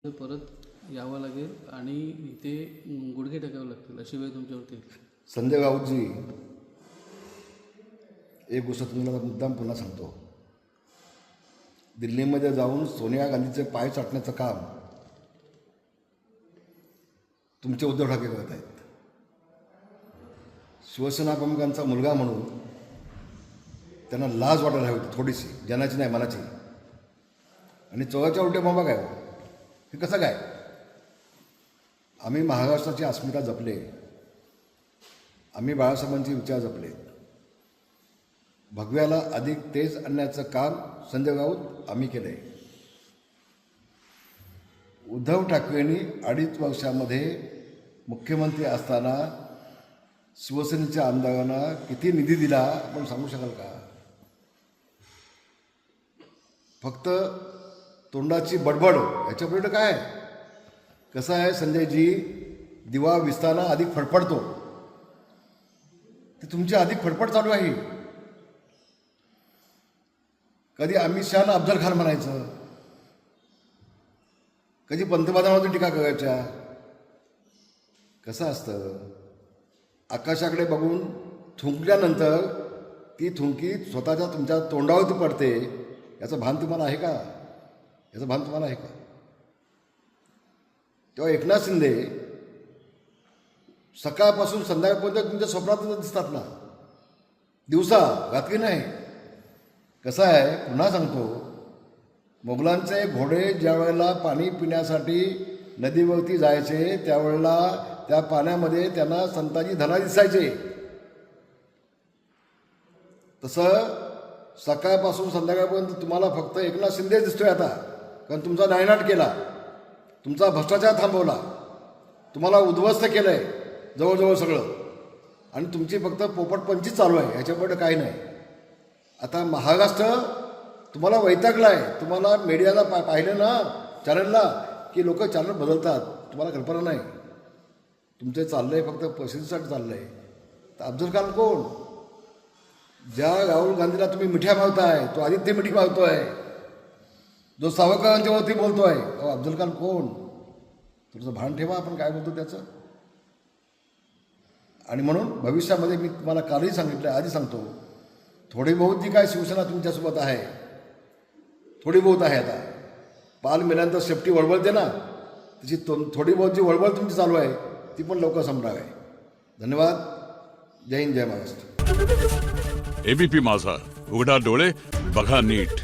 परत यावं लागेल आणि इथे गुडघे टेकावे लागतील अशी वेळ तुमच्यावरती येईल. संजय राऊतजी, एक गोष्ट तुम्हाला मुद्दाम पुन्हा सांगतो. दिल्लीमध्ये जाऊन सोनिया गांधीचे पाय चाटण्याचं काम तुमचे उद्धव ठाकरे करत आहेत. शिवसेना प्रमुखांचा मुलगा म्हणून त्यांना लाज वाटायला हवी होती थोडीशी, जनाची नाही मनाची. आणि चोराच्या उलटे बोंबा काय हो, हे कसं काय? आम्ही महाराष्ट्राची अस्मिता जपले, आम्ही बाळासाहेबांचे विचार जपले. भगव्याला अधिक तेज आणण्याचं काम संजय राऊत आम्ही केलं आहे. उद्धव ठाकरेंनी 2.5 वर्षामध्ये मुख्यमंत्री असताना शिवसेनेच्या आमदारांना किती निधी दिला आपण सांगू शकाल का? फक्त तोंडाची बडबड याच्यापुढे काय? कसं आहे संजयजी, दिवा विसताना अधिक फडफडतो, ती तुमची अधिक फडफड चालू आहे. कधी अमित शहाना अफजल खान म्हणायचं, कधी पंतप्रधानावरती टीका करायच्या. कसं असतं, आकाशाकडे बघून थुंकल्यानंतर ती थुंकी स्वतःच्या तुमच्या तोंडावरती पडते, याचं भान तुम्हाला आहे का? याचं भान तुम्हाला आहे का? तेव्हा एकनाथ शिंदे सकाळपासून संध्याकाळपर्यंत तुमच्या स्वप्नातच दिसतात ना, दिवसा रात्री नाही. कसं आहे, पुन्हा सांगतो, मोगलांचे घोडे ज्या वेळेला पाणी पिण्यासाठी नदीवरती जायचे त्यावेळेला त्या पाण्यामध्ये त्यांना संताजी धना दिसायचे. तसं सकाळपासून संध्याकाळपर्यंत तुम्हाला फक्त एकनाथ शिंदे दिसतोय आता, कारण तुमचा नायनाट केला, तुमचा भ्रष्टाचार थांबवला, तुम्हाला उद्ध्वस्त केलं आहे जवळजवळ सगळं, आणि तुमची फक्त पोपटपंची चालू आहे, ह्याच्यापुढे काही नाही. आता महाराष्ट्र तुम्हाला वैतागला आहे. तुम्हाला मीडियाला पाहिलं ना, चॅनलला, की लोक चॅनल बदलतात, तुम्हाला कल्पना नाही. तुमचे चाललंय फक्त पैशासाठी चाललंय. तर अफजल खान कोण? ज्या राहुल गांधीला तुम्ही मिठ्या मागताय तो आदित्य मिठी मागतोय, जो सावरकरांच्या वरती बोलतोय, अफजल खान कोण? तुमचं भान ठेवा आपण काय बोलतो त्याचं. आणि म्हणून भविष्यामध्ये मी तुम्हाला कालही सांगितलं, आधी सांगतो, थोडी बहुत जी काय शिवसेना तुमच्यासोबत आहे, थोडी बहुत आहे. आता पाल मिळाल्यानंतर शेपटी वळवळते ना, त्याची थोडी बहुत जी वळवळ तुमची चालू आहे ती पण लवकर संपणार आहे. धन्यवाद. जय हिंद, जय महाराष्ट्र. एबीपी माझा, उघडा डोळे बघा नीट.